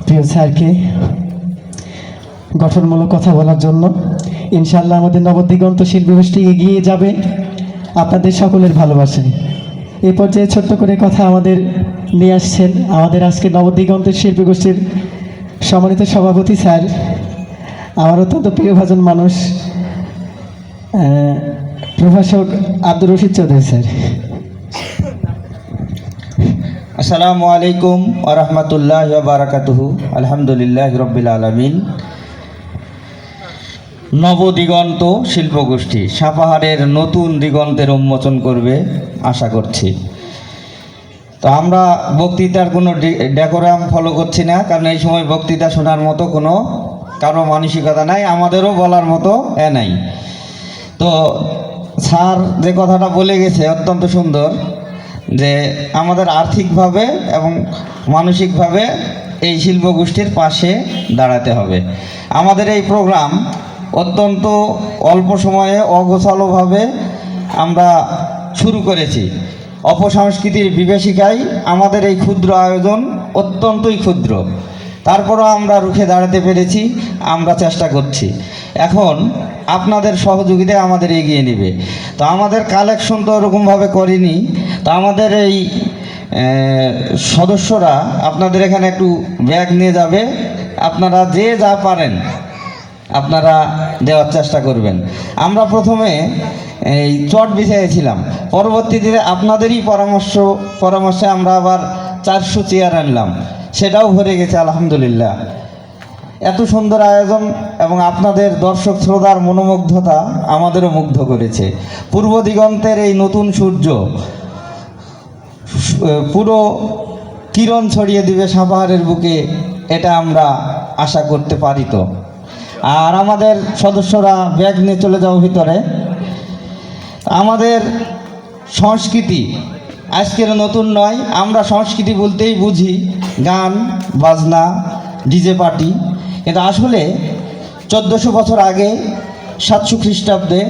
প্রিয় স্যারকে গঠনমূলক কথা বলার জন্য। ইনশাআল্লাহ আমাদের নবদিগন্ত শিল্পী গোষ্ঠী এগিয়ে যাবে আপনাদের সকলের ভালোবাসায়। এই পর্যায়ে ছোট্ট করে কথা আমাদের নিয়ে আসছেন আমাদের আজকে নবদিগন্ত শিল্পী গোষ্ঠীর সম্মানিত সভাপতি স্যার, আমার অত্যন্ত প্রিয়ভাজন মানুষ প্রভাষক আব্দুর রশিদ চৌধুরী স্যার। আসসালামু আলাইকুম ওয়া রাহমাতুল্লাহি ওয়া বারাকাতুহু। আলহামদুলিল্লাহি রাব্বিল আলামিন। নবদিগন্ত শিল্পগোষ্ঠী সাপাহারের নতুন দিগন্তের উন্মোচন করবে আশা করছি। তো আমরা বক্তৃতার কোনো ডেকোরাম ফলো করছি না, কারণ এই সময় বক্তৃতা শোনার মতো কোনো কারো মানসিকতা নাই, আমাদেরও বলার মতো নাই। তো স্যার যে কথাটা বলে গেছে অত্যন্ত সুন্দর, যে আমাদের আর্থিকভাবে এবং মানসিকভাবে এই শিল্পগোষ্ঠীর পাশে দাঁড়াতে হবে। আমাদের এই প্রোগ্রাম অত্যন্ত অল্প সময়ে অগোছালোভাবে আমরা শুরু করেছি। অপসংস্কৃতির বিভীষিকায় আমাদের এই ক্ষুদ্র আয়োজন অত্যন্তই ক্ষুদ্র, তারপরও আমরা রুখে দাঁড়াতে পেরেছি। আমরা চেষ্টা করছি, এখন আপনাদের সহযোগিতায় আমাদের এগিয়ে নেবে। তো আমাদের কালেকশন তো ওরকমভাবে করিনি। তো আমাদের এই সদস্যরা আপনাদের এখানে একটু ব্যাগ নিয়ে যাবে, আপনারা যে যা পারেন আপনারা দেওয়ার চেষ্টা করবেন। আমরা প্রথমে এই চট বিছাইছিলাম, পরবর্তীতে আপনাদেরই পরামর্শে আমরা আবার 400 চেয়ার আনলাম, সেটাও ভরে গেছে আলহামদুলিল্লাহ। এত সুন্দর আয়োজন এবং আপনাদের দর্শক শ্রোতার মনোমুগ্ধতা আমাদেরও মুগ্ধ করেছে। পূর্ব দিগন্তের এই নতুন সূর্য পুরো কিরণ ছড়িয়ে দিবে সাপাহারের বুকে, এটা আমরা আশা করতে পারি। তো আর আমাদের সদস্যরা ব্যাগ নিয়ে চলে যাও ভিতরে। আমাদের সংস্কৃতি আজকের নতুন নয়, আমরা সংস্কৃতি বলতেই বুঝি গান বাজনা ডিজে পার্টি, কিন্তু আসলে 1400 বছর আগে 700 খ্রিস্টাব্দে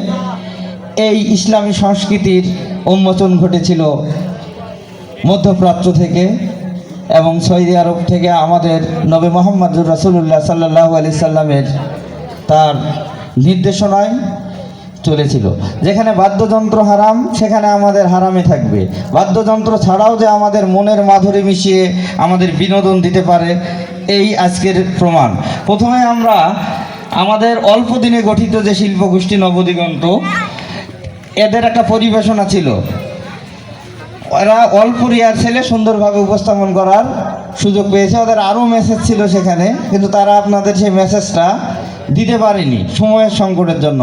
এই ইসলামী সংস্কৃতির উন্মোচন ঘটেছিল মধ্যপ্রাচ্য থেকে এবং সৌদি আরব থেকে। আমাদের নবী মুহাম্মদুর রাসূলুল্লাহ সাল্লাল্লাহু আলাইহি সাল্লামের তার নির্দেশনায় চলেছিল। যেখানে বাদ্যযন্ত্র হারাম, সেখানে আমাদের হারামে থাকবে। বাদ্যযন্ত্র ছাড়াও যে আমাদের মনের মাধুরী মিশিয়ে আমাদের বিনোদন দিতে পারে, এই আজকের প্রমাণ। প্রথমে আমরা আমাদের অল্প দিনে গঠিত যে শিল্পগোষ্ঠী নবদিগন্ত, এদের একটা পরিবেশনা ছিল। ওরা অল্প রিহার্সেলে সুন্দরভাবে উপস্থাপন করার সুযোগ পেয়েছে। ওদের আরও মেসেজ ছিল সেখানে, কিন্তু তারা আপনাদের সেই মেসেজটা দিতে পারেনি সময়ের সংকটের জন্য।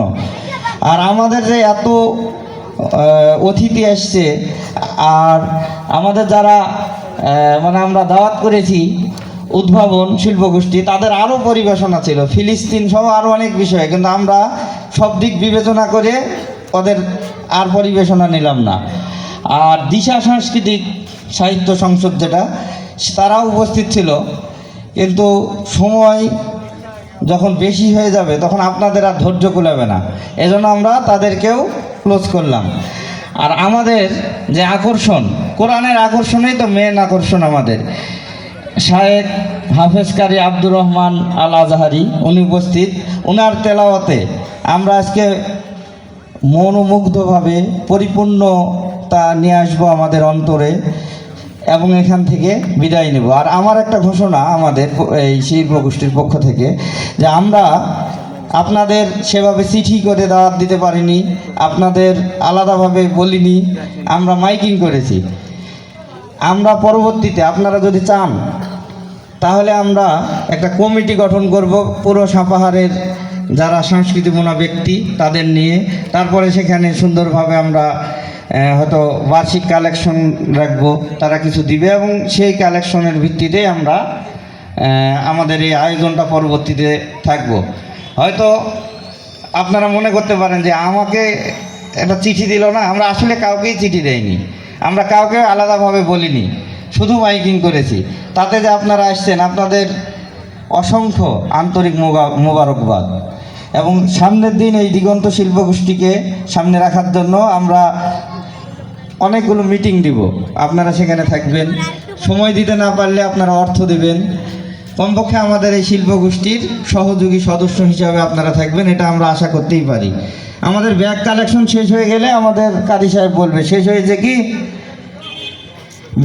আর আমাদের যে এত অতিথি আসছে, আর আমাদের যারা মানে আমরা দাওয়াত করেছি উদ্ভাবন শিল্পগোষ্ঠী, তাদের আরও পরিবেশনা ছিল, ফিলিস্তিন সহ আরও অনেক বিষয়, কিন্তু আমরা সব দিক বিবেচনা করে ওদের আর পরিবেশনা নিলাম না। আর দিশা সাংস্কৃতিক সাহিত্য সংসদ যেটা, তারাও উপস্থিত ছিল, কিন্তু সময় যখন বেশি হয়ে যাবে তখন আপনাদের আর ধৈর্য কুলাবে না, এজন্য আমরা তাদেরকেও ক্লোজ করলাম। আর আমাদের যে আকর্ষণ, কোরআনের আকর্ষণেই তো মেন আকর্ষণ আমাদের। শায়েখ হাফেজ কারি আব্দুর রহমান আল আজহারি উনি উপস্থিত, ওনার তেলাওয়াতে আমরা আজকে মনোমুগ্ধভাবে পরিপূর্ণতা নিয়ে আসবো আমাদের অন্তরে এবং এখান থেকে বিদায় নেব। আর আমার একটা ঘোষণা আমাদের এই শিল্পগোষ্ঠীর পক্ষ থেকে, যে আমরা আপনাদের সেভাবে চিঠি করে দাওয়াত দিতে পারিনি, আপনাদের আলাদাভাবে বলিনি, আমরা মাইকিং করেছি। আমরা পরবর্তীতে আপনারা যদি চান তাহলে আমরা একটা কমিটি গঠন করব পুরো সাপাহারের যারা সংস্কৃতিমনা ব্যক্তি তাদের নিয়ে, তারপরে সেখানে সুন্দরভাবে আমরা হয়তো বার্ষিক কালেকশন রাখবো, তারা কিছু দিবে এবং সেই কালেকশনের ভিত্তিতে আমরা আমাদের এই আয়োজনটা পরবর্তীতে থাকবো। হয়তো আপনারা মনে করতে পারেন যে আমাকে একটা চিঠি দিল না, আমরা আসলে কাউকেই চিঠি দেইনি, আমরা কাউকে আলাদাভাবে বলিনি, শুধু মাইকিং করেছি। তাতে যে আপনারা আসছেন, আপনাদের অসংখ্য আন্তরিক মোবারকবাদ। এবং সামনের দিন এই দিগন্ত শিল্পগোষ্ঠীকে সামনে রাখার জন্য আমরা অনেকগুলো মিটিং দিব, আপনারা সেখানে থাকবেন। সময় দিতে না পারলে আপনারা অর্থ দেবেন, কমপক্ষে আমাদের এই শিল্পগোষ্ঠীর সহযোগী সদস্য হিসাবে আপনারা থাকবেন, এটা আমরা আশা করতেই পারি। আমাদের ব্যাগ কালেকশন শেষ হয়ে গেলে আমাদের কারি সাহেব বলবে শেষ হয়েছে কি,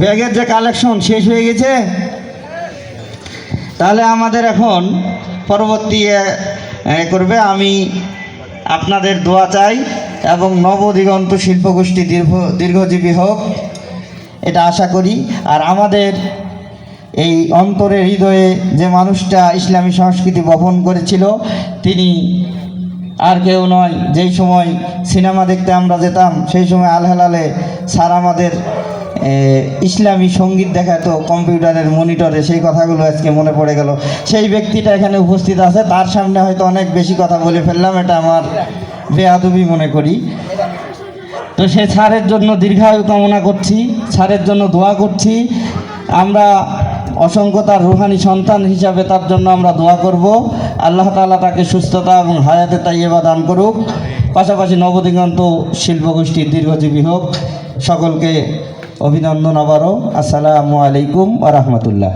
ব্যাগের যে কালেকশন শেষ হয়ে গেছে। তাহলে আমাদের এখন পরবর্তী করবে, আমি আপনাদের দোয়া চাই এবং নবদিগন্ত শিল্পগোষ্ঠী দীর্ঘজীবী হোক, এটা আশা করি। আর আমাদের এই অন্তরের হৃদয়ে যে মানুষটা ইসলামী সংস্কৃতি বপন করেছিল, তিনি আর কেউ নয়। যেই সময় সিনেমা দেখতে আমরা যেতাম, সেই সময় আল হেলালে স্যার আমাদের ইসলামী সঙ্গীত দেখাতো কম্পিউটারের মনিটরে, সেই কথাগুলো আজকে মনে পড়ে গেল। সেই ব্যক্তিটা এখানে উপস্থিত আছে, তার সামনে হয়তো অনেক বেশি কথা বলে ফেললাম, এটা আমার বেয়াদবি মনে করি। তো সে স্যারের জন্য দীর্ঘায়ু কামনা করছি, স্যারের জন্য দোয়া করছি। আমরা অসংখ্য তার রুহানি সন্তান হিসাবে তার জন্য আমরা দোয়া করব। আল্লাহ তাআলা তাকে সুস্থতা এবং হায়াতে তাইয়্যিবা দান করুক, পাশাপাশি নবদিগন্ত শিল্পগোষ্ঠীর দীর্ঘজীবী হোক। সকলকে অভিনন্দন আবারও। আসসালামু আলাইকুম ওয়া রাহমাতুল্লাহ।